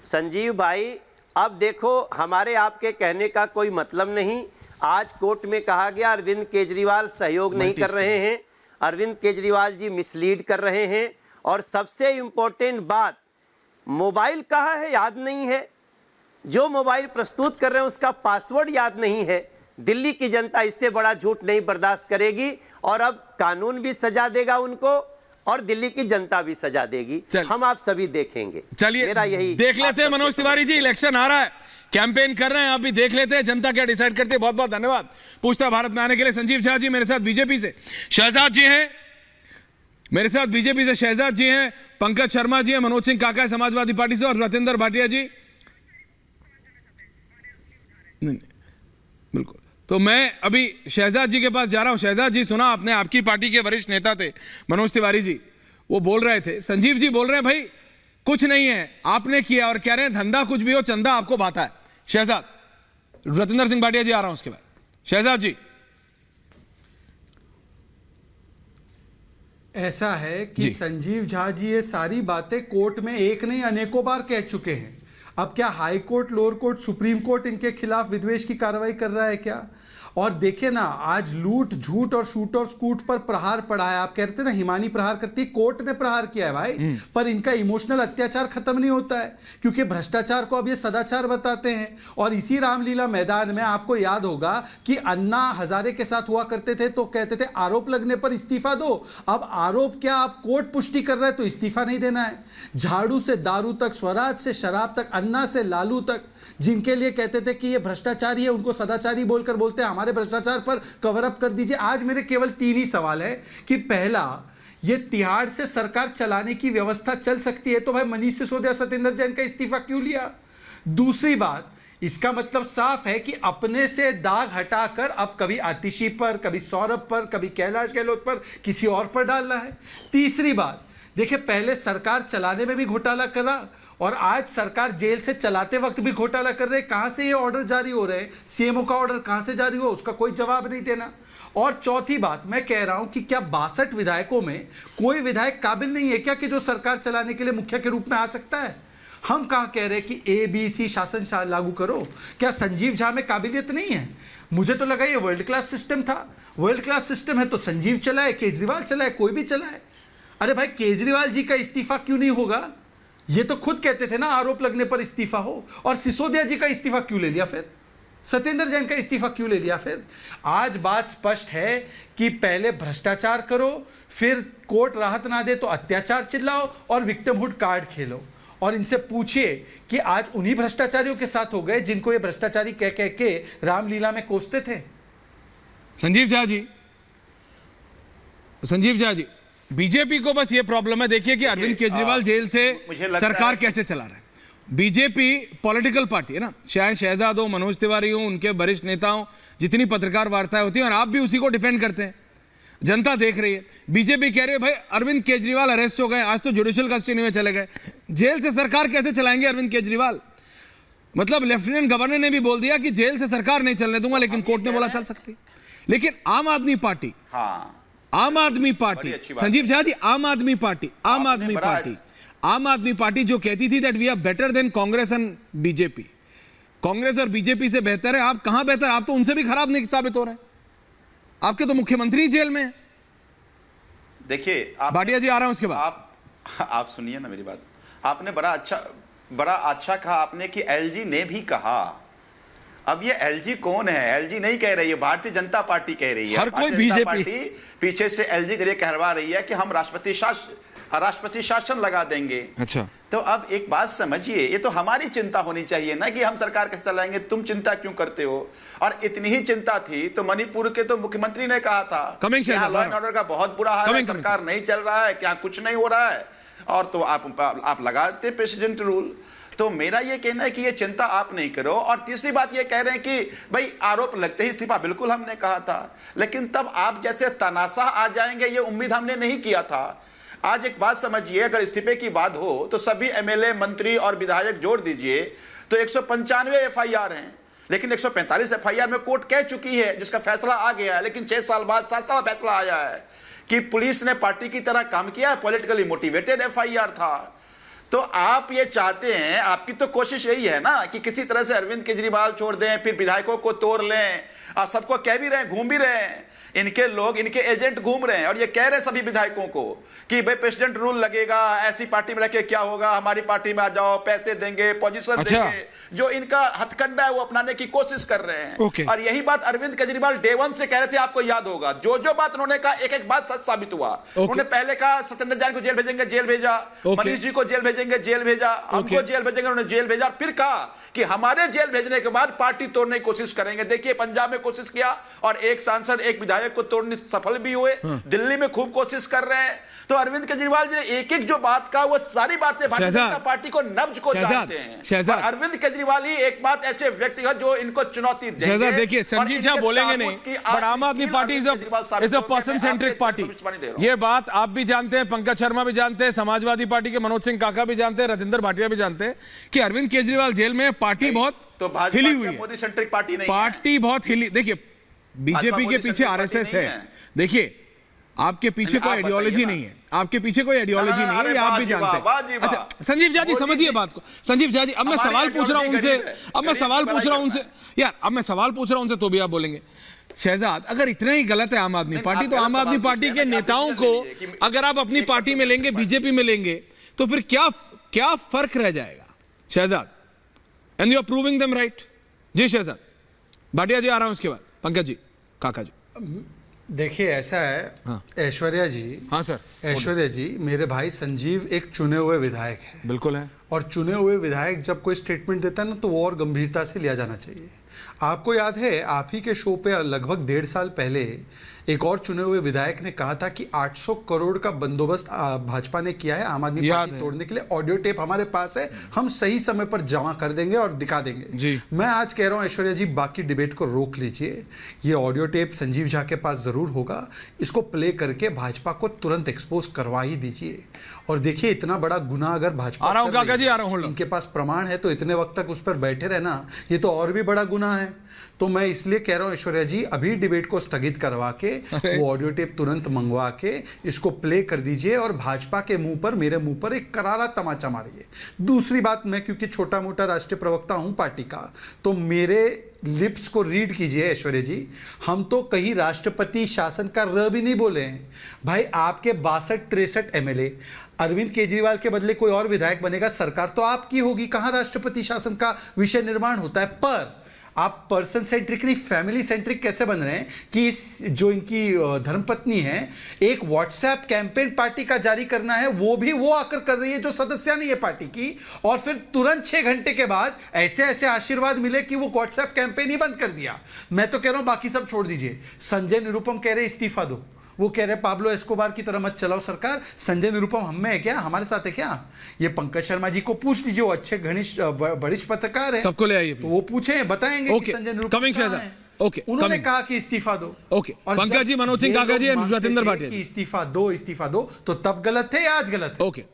संजीव भाई, अब देखो, हमारे आपके कहने का कोई मतलब नहीं। आज कोर्ट में कहा गया अरविंद केजरीवाल सहयोग नहीं कर रहे हैं, अरविंद केजरीवाल जी मिसलीड कर रहे हैं। और सबसे इम्पोर्टेंट बात, मोबाइल कहाँ है याद नहीं है, जो मोबाइल प्रस्तुत कर रहे हैं उसका पासवर्ड याद नहीं है। दिल्ली की जनता इससे बड़ा झूठ नहीं बर्दाश्त करेगी और अब कानून भी सजा देगा उनको और दिल्ली की जनता भी सजा देगी। हम आप सभी देखेंगे। चलिए मेरा यही देख लेते हैं। मनोज तिवारी जी, इलेक्शन आ रहा है, कैंपेन कर रहे हैं, आप भी देख लेते हैं जनता क्या डिसाइड करती है। बहुत बहुत धन्यवाद पूछता भारत में आने के लिए। संजीव झा जी मेरे साथ बीजेपी से, शहजाद जी हैं मेरे साथ बीजेपी से, शहजाद जी हैं, पंकज शर्मा जी हैं, मनोज सिंह काका है समाजवादी पार्टी से, और रतेंद्र भाटिया जी। नहीं, बिल्कुल। तो मैं अभी शहजाद जी के पास जा रहा हूं। शहजाद जी, सुना आपने, आपकी पार्टी के वरिष्ठ नेता थे मनोज तिवारी जी, वो बोल रहे थे, संजीव जी बोल रहे हैं भाई कुछ नहीं है आपने किया, और कह रहे हैं धंधा कुछ भी हो चंदा आपको भाता है। शहजाद, रतेंद्र सिंह भाटिया जी आ रहा हूं उसके बाद। शहजाद जी। ऐसा है कि संजीव झा जी ये सारी बातें कोर्ट में एक नहीं अनेकों बार कह चुके हैं। अब क्या high court, lower court, supreme court इनके खिलाफ विद्वेष की कार्रवाई कर रहा है क्या? और देखिए ना, आज लूट, झूठ और शूट और स्कूट पर प्रहार पड़ा है। आप कहते ना हिमानी प्रहार करती है, कोर्ट ने प्रहार किया है भाई। पर इनका इमोशनल अत्याचार खत्म नहीं होता है, क्योंकि भ्रष्टाचार को अब ये सदाचार बताते हैं। और इसी रामलीला मैदान में आपको याद होगा कि अन्ना हजारे के साथ हुआ करते थे तो कहते थे आरोप लगने पर इस्तीफा दो। अब आरोप क्या, आप कोर्ट पुष्टि कर रहे हैं तो इस्तीफा नहीं देना है। झाड़ू से दारू तक, स्वराज से शराब तक, अन्ना से लालू तक, जिनके लिए कहते थे कि ये भ्रष्टाचारी है, उनको सदाचारी बोलकर बोलते हैं हमारे भ्रष्टाचार पर कवर अप कर दीजिए। आज मेरे केवल 3 ही सवाल है कि पहला, ये तिहाड़ से सरकार चलाने की व्यवस्था चल सकती है तो भाई मनीष सिसोदिया, सत्येंद्र जैन का इस्तीफा क्यों लिया? दूसरी बात, इसका मतलब साफ है कि अपने से दाग हटाकर अब कभी आतिशी पर, कभी सौरभ पर, कभी कैलाश गहलोत पर, किसी और पर डालना है। तीसरी बात, देखिए पहले सरकार चलाने में भी घोटाला करा और आज सरकार जेल से चलाते वक्त भी घोटाला कर रहे हैं। कहां से ये ऑर्डर जारी हो रहे हैं? सीएमओ का ऑर्डर कहां से जारी हुआ, उसका कोई जवाब नहीं देना। और चौथी बात, मैं कह रहा हूं कि क्या 62 विधायकों में कोई विधायक काबिल नहीं है क्या कि जो सरकार चलाने के लिए मुखिया के रूप में आ सकता है? हम कहां कह रहे हैं कि ABC शासन लागू करो? क्या संजीव झा में काबिलियत नहीं है? मुझे तो लगा ये वर्ल्ड क्लास सिस्टम था। वर्ल्ड क्लास सिस्टम है तो संजीव चलाए, केजरीवाल चलाए, कोई भी चलाए। अरे भाई, केजरीवाल जी का इस्तीफा क्यों नहीं होगा? ये तो खुद कहते थे ना आरोप लगने पर इस्तीफा हो। और सिसोदिया जी का इस्तीफा क्यों ले लिया फिर? सत्येंद्र जैन का इस्तीफा क्यों ले लिया फिर? आज बात स्पष्ट है कि पहले भ्रष्टाचार करो, फिर कोर्ट राहत ना दे तो अत्याचार चिल्लाओ और विक्टिमहुड कार्ड खेलो। और इनसे पूछिए कि आज उन्हीं भ्रष्टाचारियों के साथ हो गए जिनको ये भ्रष्टाचारी कह कह के रामलीला में कोसते थे। संजीव झा जी, बीजेपी को बस ये प्रॉब्लम है, देखिए कि अरविंद केजरीवाल जेल से सरकार कैसे चला रहा है। बीजेपी पॉलिटिकल पार्टी है ना, शायद शहजाद हो, मनोज तिवारी हो, उनके वरिष्ठ नेता हो, जितनी पत्रकार वार्ताएं होती हैं, और आप भी उसी को डिफेंड करते हैं। जनता देख रही है। बीजेपी कह रही है भाई अरविंद केजरीवाल अरेस्ट हो गए, आज तो जुडिशियल कस्टडी में चले गए, जेल से सरकार कैसे चलाएंगे अरविंद केजरीवाल? मतलब लेफ्टिनेंट गवर्नर ने भी बोल दिया कि जेल से सरकार नहीं चलने दूंगा, लेकिन कोर्ट ने बोला चल सकती। लेकिन आम आदमी पार्टी, संजीव झा जी, आम आदमी पार्टी जो कहती थी that we are better than Congress and BJP, Congress और बीजेपी से बेहतर है, आप कहां बेहतर? आप तो उनसे भी खराब नहीं साबित हो रहे हैं। आपके तो मुख्यमंत्री जेल में है। देखिए, भाटिया जी आ रहा हूं उसके बाद। आप सुनिए ना मेरी बात। आपने बड़ा अच्छा कहा आपने कि एलजी ने भी कहा। अब ये एलजी कौन है? एलजी नहीं कह रही है, भारतीय जनता पार्टी कह रही है। हर कोई बीजेपी पीछे से एलजी के लिए कहलवा रही है कि हम राष्ट्रपति शासन लगा देंगे। अच्छा, तो अब एक बात समझिए, ये तो हमारी चिंता होनी चाहिए ना कि हम सरकार कैसे चलाएंगे। तुम चिंता क्यों करते हो? और इतनी ही चिंता थी तो मणिपुर के तो मुख्यमंत्री ने कहा था यहाँ लॉ एंड ऑर्डर का बहुत बुरा हाल है, सरकार नहीं चल रहा है, क्या कुछ नहीं हो रहा है, और तो आप लगाते प्रेसिडेंट रूल। तो मेरा ये कहना है कि ये चिंता आप नहीं करो। और तीसरी बात ये कह रहे हैं कि भाई आरोप लगते ही इस्तीफा, बिल्कुल हमने कहा था, लेकिन तब आप जैसे तनाशाह आ जाएंगे ये उम्मीद हमने नहीं किया था। आज एक बात समझिए, अगर इस्तीफे की बात हो तो सभी एमएलए, मंत्री और विधायक जोड़ दीजिए तो 195 एफआईआर हैं, लेकिन 145 एफआईआर में कोर्ट कह चुकी है, जिसका फैसला आ गया है। लेकिन 6 साल बाद 7 साल फैसला आया है कि पुलिस ने पार्टी की तरह काम किया है, पॉलिटिकली मोटिवेटेड एफआईआर था। तो आप ये चाहते हैं, आपकी तो कोशिश यही है ना कि किसी तरह से अरविंद केजरीवाल छोड़ दें, फिर विधायकों को तोड़ लें, और सबको कह भी रहे हैं, घूम भी रहे हैं, इनके लोग, इनके एजेंट घूम रहे हैं और ये कह रहे हैं सभी विधायकों को कि भाई प्रेसिडेंट रूल लगेगा, ऐसी पार्टी में रखे क्या होगा, हमारी पार्टी में आ जाओ, पैसे देंगे, पोजीशन देंगे। जो इनका हथकंडा है वो अपनाने की कोशिश कर रहे हैं। और यही बात अरविंद केजरीवाल डे 1 से कह रहे थे, आपको याद होगा, जो बात उन्होंने कहा एक एक बात सच साबित हुआ। उन्होंने पहले कहा सत्येंद्र जैन को जेल भेजेंगे, जेल भेजा, मनीष जी को जेल भेजेंगे, जेल भेजा, हमको जेल भेजेंगे, उन्होंने जेल भेजा। फिर कहा कि हमारे जेल भेजने के बाद पार्टी तोड़ने की कोशिश करेंगे। देखिए पंजाब में कोशिश किया और एक सांसद, एक विधायक को तोड़ने सफल भी हुए, दिल्ली में खूब कोशिश कर रहे हैं। तो अरविंद केजरीवाल जी ने एक एक जो बात कहा वो सारी बातें भारतीय जनता पार्टी को, नब्ज को जानते हैं। और अरविंद केजरीवाल ही एक बात ऐसे व्यक्ति है जो इनको चुनौती देंगे। देखिए संजीव झा बोलेंगे नहीं, बट आम आदमी party is a person centric party. ये बात आप भी जानते हैं, पंकज शर्मा भी जानते हैं, समाजवादी पार्टी के मनोज सिंह काका भी जानते हैं, राजेंद्र भाटिया भी जानते हैं कि अरविंद केजरीवाल जेल में पार्टी बहुत तो हिली हुई है, मोदी सेंट्रिक पार्टी नहीं, पार्टी बहुत हिली। देखिए बीजेपी के पीछे आरएसएस है, देखिए आपके पीछे कोई आइडियोलॉजी नहीं है, आपके पीछे कोई आइडियोलॉजी नहीं है, ये आप भी जानते हैं। अच्छा संजीव झा जी समझिए बात को। संजीव झा जी अब मैं सवाल पूछ रहा हूं उनसे, अब मैं सवाल पूछ रहा हूं उनसे यार, अब मैं सवाल पूछ रहा हूं उनसे तो भी आप बोलेंगे। शहजाद अगर इतना ही गलत है आम आदमी पार्टी, तो आम आदमी पार्टी के नेताओं को अगर आप अपनी पार्टी में लेंगे, बीजेपी में लेंगे, तो फिर क्या फर्क रह जाएगा Shehzad? And you are proving them right. जी शहजाद। भाटिया जी आ रहा हूं उसके बाद, पंकज जी, काका जी। देखिए ऐसा है, हाँ। ऐश्वर्या जी, हाँ सर, ऐश्वर्या जी, मेरे भाई संजीव एक चुने हुए विधायक है। बिल्कुल है। और चुने हुए विधायक जब कोई स्टेटमेंट देता है ना तो वो और गंभीरता से लिया जाना चाहिए। आपको याद है आप ही के शो पे लगभग 1.5 साल पहले एक और चुने हुए विधायक ने कहा था कि 800 करोड़ का बंदोबस्त भाजपा ने किया है आम आदमी पार्टी तोड़ने के लिए। ऑडियो टेप हमारे पास है, हम सही समय पर जमा कर देंगे और दिखा देंगे जी। मैं आज कह रहा हूं ऐश्वर्या जी, बाकी डिबेट को रोक लीजिए, ये ऑडियो टेप संजीव झा के पास जरूर होगा, इसको प्ले करके भाजपा को तुरंत एक्सपोज करवा ही दीजिए। और देखिए इतना बड़ा गुनाह अगर भाजपा इनके पास प्रमाण है तो इतने वक्त तक उस पर बैठे रहना ये तो और भी बड़ा गुनाह है। तो मैं इसलिए कह रहा हूं ऐश्वर्या जी, अभी डिबेट को स्थगित करवा के वो ऑडियो टेप तुरंत मंगवा के इसको प्ले कर दीजिए और भाजपा के मुंह पर, मेरे मुंह पर एक करारा तमाचा मारिए। दूसरी बात, मैं क्योंकि छोटा मोटा राष्ट्रीय प्रवक्ता हूं पार्टी का, तो मेरे लिप्स को रीड कीजिए ऐश्वर्या जी, हम तो कहीं राष्ट्रपति शासन का र भी नहीं बोले हैं भाई। आपके 62-63 एमएलए, अरविंद केजरीवाल के बदले कोई और विधायक बनेगा, सरकार तो आपकी होगी, कहां राष्ट्रपति शासन का विषय निर्माण होता है। पर आप पर्सन सेंट्रिक नहीं फैमिली सेंट्रिक कैसे बन रहे हैं कि जो इनकी धर्मपत्नी है, एक व्हाट्सएप कैंपेन पार्टी का जारी करना है, वो भी वो आकर कर रही है जो सदस्य नहीं है पार्टी की, और फिर तुरंत 6 घंटे के बाद ऐसे ऐसे आशीर्वाद मिले कि वो व्हाट्सएप कैंपेन ही बंद कर दिया। मैं तो कह रहा हूं बाकी सब छोड़ दीजिए। संजय निरुपम कह रहे इस्तीफा दो, वो कह रहे पाब्लो एस्कोबार की तरह मत चलाओ सरकार। संजय निरुपम हम में है क्या, हमारे साथ है क्या? ये पंकज शर्मा जी को पूछ लीजिए, वो अच्छे घनिष्ठ वरिष्ठ पत्रकार है, सबको ले आइए तो वो पूछे, बताएंगे कि संजय निरुपम कहां है। उन्होंने कहा कि इस्तीफा दो। ओके, पंकज जी, मनोज सिंह काका जी, राजेंद्र भाटिया, इस्तीफा दो तो तब गलत थे या आज गलत है? ओके।